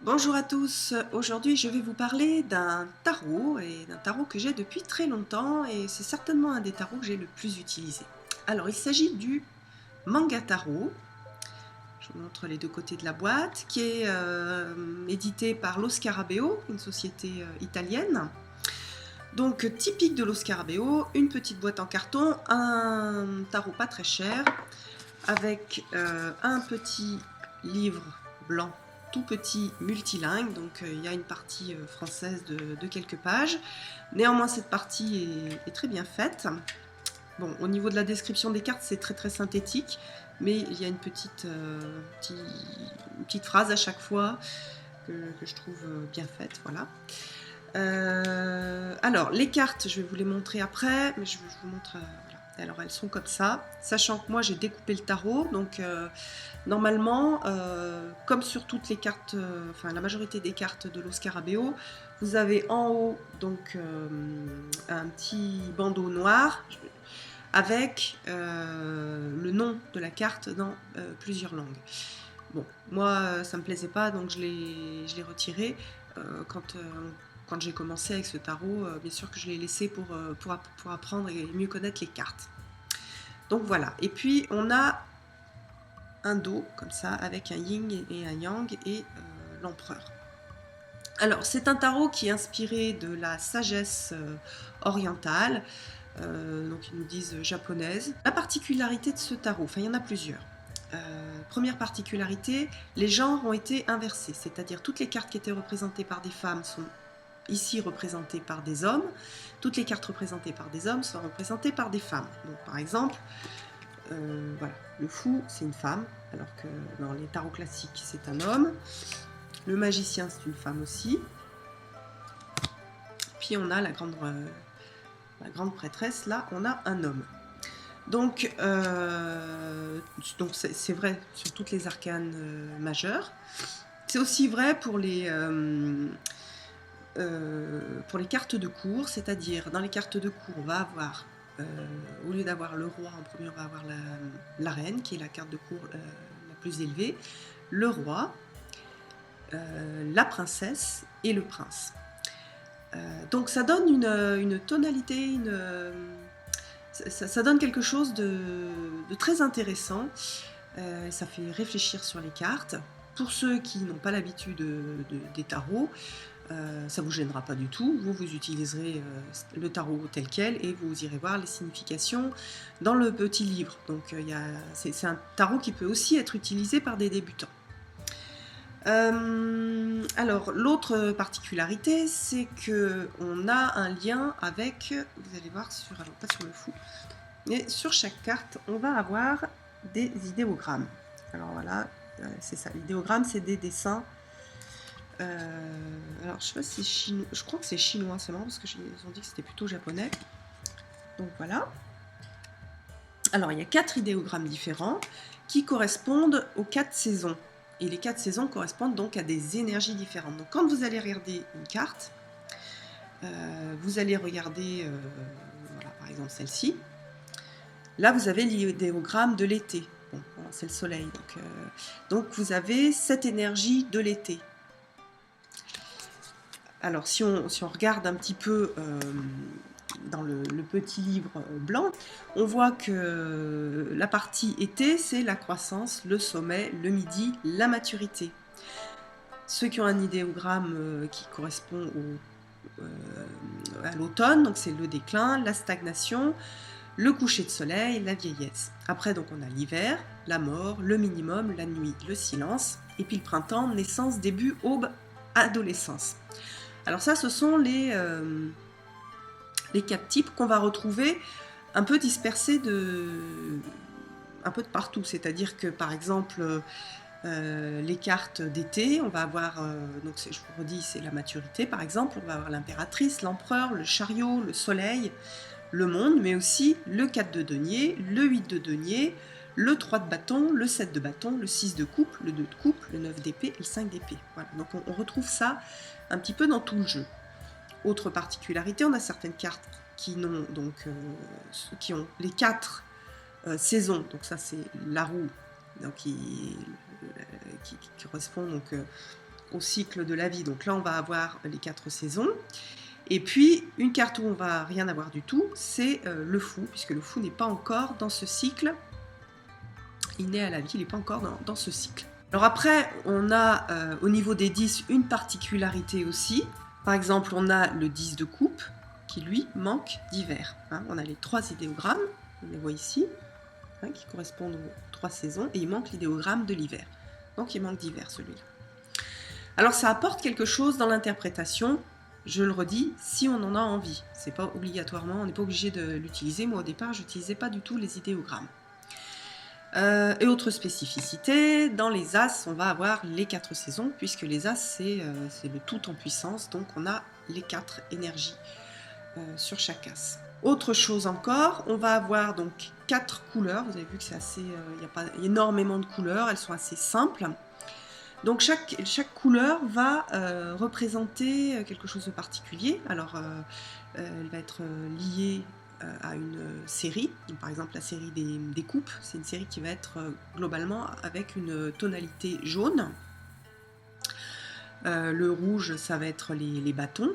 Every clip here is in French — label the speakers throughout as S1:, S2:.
S1: Bonjour à tous, aujourd'hui je vais vous parler d'un tarot que j'ai depuis très longtemps et c'est certainement un des tarots que j'ai le plus utilisé. Alors il s'agit du Manga Tarot, je vous montre les deux côtés de la boîte, qui est édité par Lo Scarabeo, une société italienne. Donc typique de Lo Scarabeo, une petite boîte en carton, un tarot pas très cher, avec un petit livre blanc tout petit multilingue, donc il y a une partie française de quelques pages. Néanmoins cette partie est très bien faite. Bon, au niveau de la description des cartes, c'est très synthétique, mais il y a une petite phrase à chaque fois que je trouve bien faite, voilà. Alors, les cartes, je vais vous les montrer après, mais je vous montre... voilà. Alors, elles sont comme ça, sachant que moi, j'ai découpé le tarot, donc normalement, comme sur toutes les cartes, enfin la majorité des cartes de Lo Scarabeo, vous avez en haut donc un petit bandeau noir avec le nom de la carte dans plusieurs langues. Bon, moi ça me plaisait pas, donc je l'ai retiré quand j'ai commencé avec ce tarot. Bien sûr que je l'ai laissé pour apprendre et mieux connaître les cartes. Donc voilà, et puis on a un dos comme ça avec un yin et un yang et l'empereur. Alors c'est un tarot qui est inspiré de la sagesse orientale, donc ils nous disent japonaise. La particularité de ce tarot, enfin il y en a plusieurs. Première particularité, les genres ont été inversés, c'est-à-dire toutes les cartes qui étaient représentées par des femmes sont ici représentées par des hommes, toutes les cartes représentées par des hommes sont représentées par des femmes. Donc par exemple, voilà, le fou c'est une femme, alors que dans les tarots classiques c'est un homme. Le magicien c'est une femme aussi. Puis on a la grande prêtresse, là on a un homme. Donc c'est vrai sur toutes les arcanes majeures. C'est aussi vrai pour les cartes de cour, c'est-à-dire dans les cartes de cour on va avoir au lieu d'avoir le roi en premier, on va avoir la reine, qui est la carte de cour la plus élevée, le roi, la princesse et le prince. Donc ça donne une tonalité, ça donne quelque chose de très intéressant. Ça fait réfléchir sur les cartes. Pour ceux qui n'ont pas l'habitude des tarots, ça ne vous gênera pas du tout. Vous utiliserez le tarot tel quel et vous irez voir les significations dans le petit livre. Donc c'est un tarot qui peut aussi être utilisé par des débutants. Alors l'autre particularité, c'est que on a un lien avec, vous allez voir alors pas sur le fou, mais sur chaque carte on va avoir des idéogrammes. Alors voilà, c'est ça, l'idéogramme c'est des dessins. Alors je sais pas si c'est chinois, je crois que c'est chinois, c'est marrant parce que ils ont dit que c'était plutôt japonais. Donc voilà. Alors il y a 4 idéogrammes différents qui correspondent aux 4 saisons. Et les 4 saisons correspondent donc à des énergies différentes. Donc quand vous allez regarder une carte, vous allez regarder, voilà, par exemple celle-ci. Là, vous avez l'idéogramme de l'été. Bon, c'est le soleil. Donc vous avez cette énergie de l'été. Alors si on regarde un petit peu dans le petit livre blanc, on voit que la partie été, c'est la croissance, le sommet, le midi, la maturité. Ceux qui ont un idéogramme qui correspond à l'automne, donc c'est le déclin, la stagnation, le coucher de soleil, la vieillesse. Après, donc on a l'hiver, la mort, le minimum, la nuit, le silence, et puis le printemps, naissance, début, aube, adolescence. Alors ça, ce sont les 4 types qu'on va retrouver un peu dispersés un peu de partout. C'est-à-dire que, par exemple, les cartes d'été, on va avoir, donc je vous redis, c'est la maturité, par exemple, on va avoir l'impératrice, l'empereur, le chariot, le soleil, le monde, mais aussi le 4 de denier, le 8 de denier, le 3 de bâton, le 7 de bâton, le 6 de coupe, le 2 de coupe, le 9 d'épée et le 5 d'épée. Voilà, donc on retrouve ça un petit peu dans tout le jeu. Autre particularité, on a certaines cartes qui ont les 4 saisons, donc ça c'est la roue, donc qui correspond donc au cycle de la vie. Donc là, on va avoir les 4 saisons. Et puis, une carte où on va rien avoir du tout, c'est le fou, puisque le fou n'est pas encore dans ce cycle. Il naît à la vie, il n'est pas encore dans ce cycle. Alors après, on a au niveau des 10 une particularité aussi. Par exemple, on a le 10 de coupe, qui lui manque d'hiver. Hein. On a les 3 idéogrammes, on les voit ici, hein, qui correspondent aux 3 saisons, et il manque l'idéogramme de l'hiver. Donc il manque d'hiver celui-là. Alors ça apporte quelque chose dans l'interprétation. Je le redis, si on en a envie. C'est pas obligatoirement, on n'est pas obligé de l'utiliser. Moi au départ, je n'utilisais pas du tout les idéogrammes. Et autre spécificité, dans les As, on va avoir les 4 saisons, puisque les As, c'est le tout en puissance, donc on a les 4 énergies sur chaque As. Autre chose encore, on va avoir donc 4 couleurs. Vous avez vu que c'est assez, il n'y a pas énormément de couleurs, elles sont assez simples. Donc chaque couleur va représenter quelque chose de particulier. Alors elle va être liée à une série. Donc, par exemple la série des coupes, c'est une série qui va être globalement avec une tonalité jaune. Le rouge, ça va être les bâtons.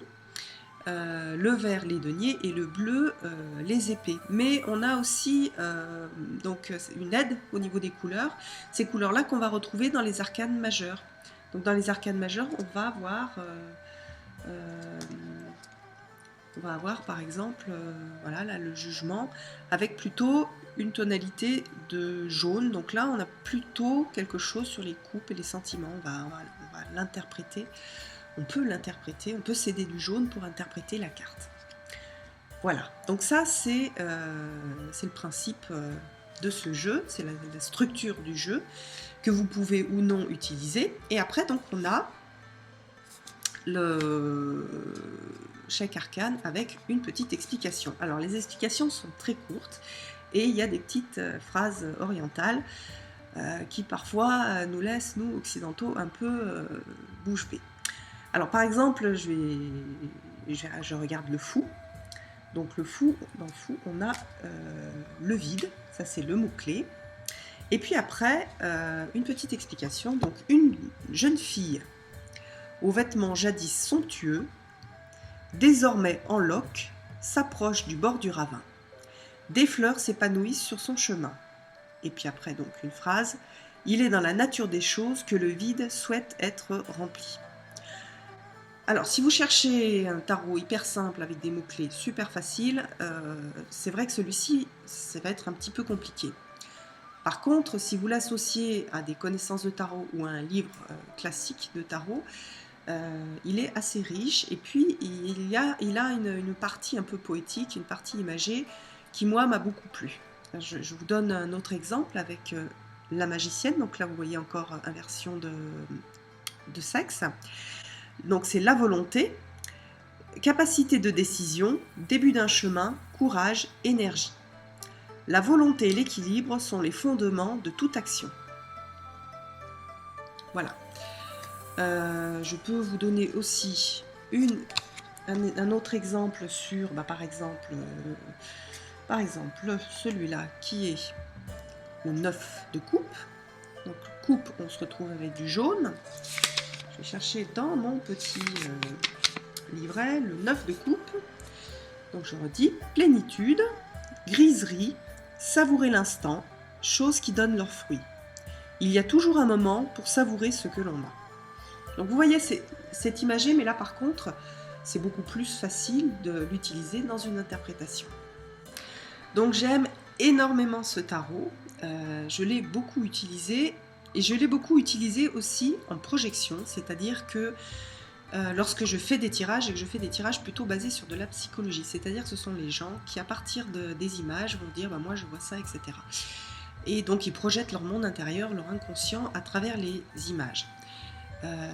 S1: Le vert, les deniers, et le bleu, les épées. Mais on a aussi donc une aide au niveau des couleurs, ces couleurs-là qu'on va retrouver dans les arcanes majeures. Donc dans les arcanes majeures, on va avoir par exemple voilà, là, le jugement, avec plutôt une tonalité de jaune. Donc là, on a plutôt quelque chose sur les coupes et les sentiments. On va l'interpréter. On peut l'interpréter, on peut céder du jaune pour interpréter la carte. Voilà, donc ça c'est le principe de ce jeu, c'est la structure du jeu que vous pouvez ou non utiliser. Et après, donc on a chaque arcane avec une petite explication. Alors les explications sont très courtes et il y a des petites phrases orientales qui parfois nous laissent, nous occidentaux, un peu bouche bée. Alors par exemple, je regarde le fou. Donc dans le fou, on a le vide, ça c'est le mot-clé. Et puis après, une petite explication. Donc une jeune fille aux vêtements jadis somptueux, désormais en loques, s'approche du bord du ravin. Des fleurs s'épanouissent sur son chemin. Et puis après, donc une phrase. Il est dans la nature des choses que le vide souhaite être rempli. Alors, si vous cherchez un tarot hyper simple avec des mots-clés super faciles, c'est vrai que celui-ci, ça va être un petit peu compliqué. Par contre, si vous l'associez à des connaissances de tarot ou à un livre classique de tarot, il est assez riche. Et puis, il a une partie un peu poétique, une partie imagée, qui, moi, m'a beaucoup plu. Je vous donne un autre exemple avec la magicienne. Donc là, vous voyez encore inversion de sexe. Donc c'est la volonté, capacité de décision, début d'un chemin, courage, énergie. La volonté et l'équilibre sont les fondements de toute action. Voilà. Je peux vous donner aussi un autre exemple sur, par exemple celui-là qui est le 9 de coupe. Donc coupe, on se retrouve avec du jaune. Je vais chercher dans mon petit livret le 9 de coupe. Donc je redis, plénitude, griserie, savourer l'instant, choses qui donnent leurs fruits. Il y a toujours un moment pour savourer ce que l'on a. Donc vous voyez, c'est imagé, mais là par contre, c'est beaucoup plus facile de l'utiliser dans une interprétation. Donc j'aime énormément ce tarot, je l'ai beaucoup utilisé. Et je l'ai beaucoup utilisé aussi en projection, c'est-à-dire que lorsque je fais des tirages, et que je fais des tirages plutôt basés sur de la psychologie, c'est-à-dire que ce sont les gens qui, à partir des images, vont dire moi je vois ça, etc. Et donc ils projettent leur monde intérieur, leur inconscient à travers les images.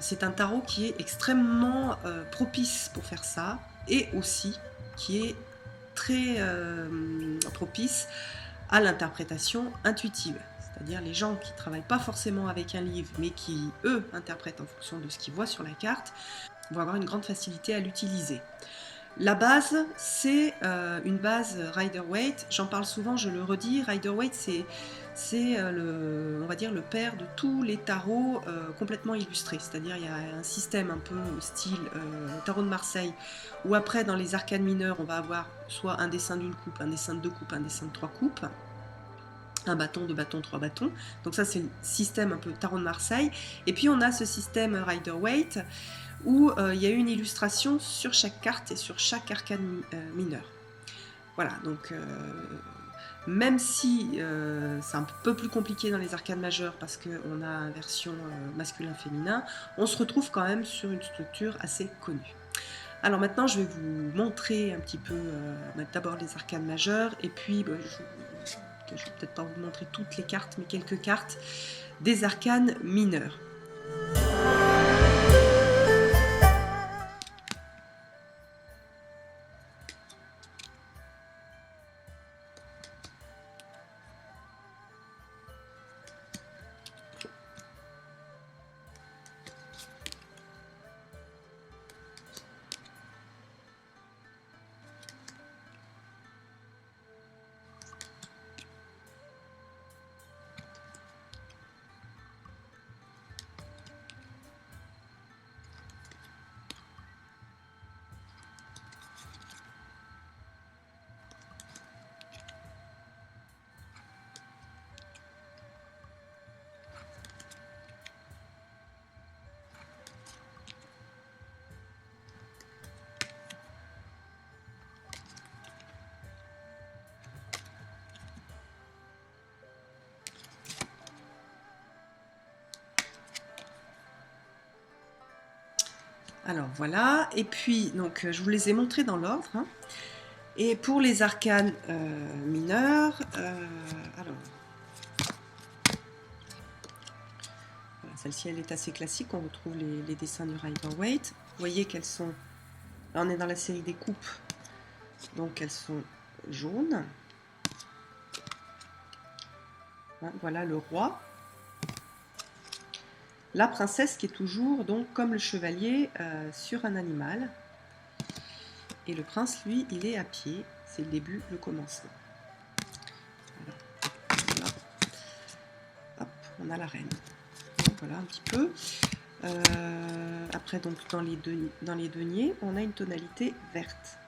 S1: C'est un tarot qui est extrêmement propice pour faire ça, et aussi qui est très propice à l'interprétation intuitive. C'est-à-dire les gens qui ne travaillent pas forcément avec un livre, mais qui, eux, interprètent en fonction de ce qu'ils voient sur la carte, vont avoir une grande facilité à l'utiliser. La base, c'est une base Rider-Waite. J'en parle souvent, je le redis. Rider-Waite, c'est on va dire le père de tous les tarots complètement illustrés. C'est-à-dire il y a un système un peu style tarot de Marseille, où après dans les arcanes mineures, on va avoir soit un dessin d'une coupe, un dessin de deux coupes, un dessin de trois coupes, un bâton, deux bâtons, trois bâtons. Donc ça c'est le système un peu tarot de Marseille. Et puis on a ce système Rider-Waite, où il y a une illustration sur chaque carte et sur chaque arcane mineur. Voilà, donc même si c'est un peu plus compliqué dans les arcanes majeures parce qu'on a une version masculin-féminin, on se retrouve quand même sur une structure assez connue. Alors maintenant, je vais vous montrer un petit peu, d'abord les arcanes majeures, et puis je vais peut-être pas vous montrer toutes les cartes, mais quelques cartes des arcanes mineures. Alors voilà, et puis donc je vous les ai montrés dans l'ordre, hein. Et pour les arcanes mineures, alors voilà, celle-ci elle est assez classique, on retrouve les dessins du Rider-Waite. Vous voyez qu'elles sont, là on est dans la série des coupes, donc elles sont jaunes. Hein, voilà le roi. La princesse qui est toujours, donc, comme le chevalier, sur un animal. Et le prince, lui, il est à pied. C'est le début, le commencement. Voilà. Hop, on a la reine. Donc, voilà un petit peu. Après, donc, dans les deniers, on a une tonalité verte.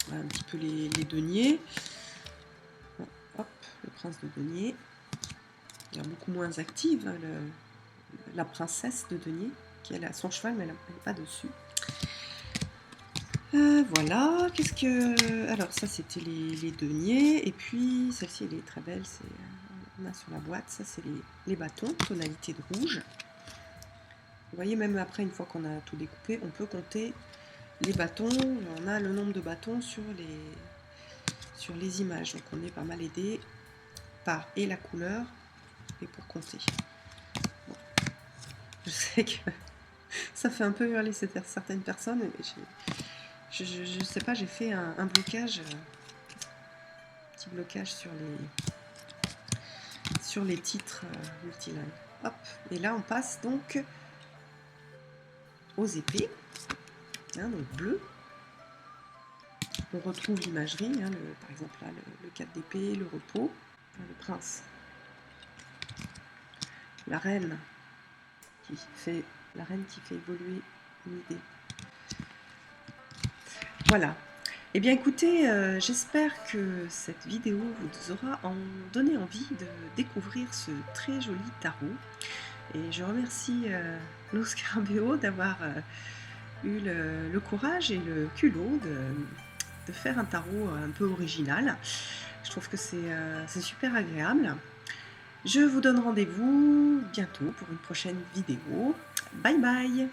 S1: Voilà un petit peu les deniers. Hop, le prince de denier. Elle est beaucoup moins active, la princesse de denier, qui elle a son cheval, mais elle n'est pas dessus. Voilà, qu'est-ce que... Alors ça c'était les deniers, et puis celle-ci elle est très belle, on a sur la boîte, ça c'est les bâtons, tonalité de rouge. Vous voyez, même après, une fois qu'on a tout découpé, on peut compter les bâtons, on a le nombre de bâtons sur les images, donc on est pas mal aidé par et la couleur et pour compter. Bon. Je sais que ça fait un peu hurler certaines personnes, mais je sais pas, j'ai fait un blocage, petit blocage sur les titres multilingues. Hop, et là on passe donc aux épées, hein, donc bleu. On retrouve l'imagerie, hein, par exemple là, le 4 d'épée, le repos, hein, le prince, la reine qui fait évoluer une idée. Voilà. Eh bien écoutez, j'espère que cette vidéo vous aura donné envie de découvrir ce très joli tarot. Et je remercie Lou Scarabeo d'avoir eu le courage et le culot de faire un tarot un peu original. Je trouve que c'est super agréable. Je vous donne rendez-vous bientôt pour une prochaine vidéo. Bye bye!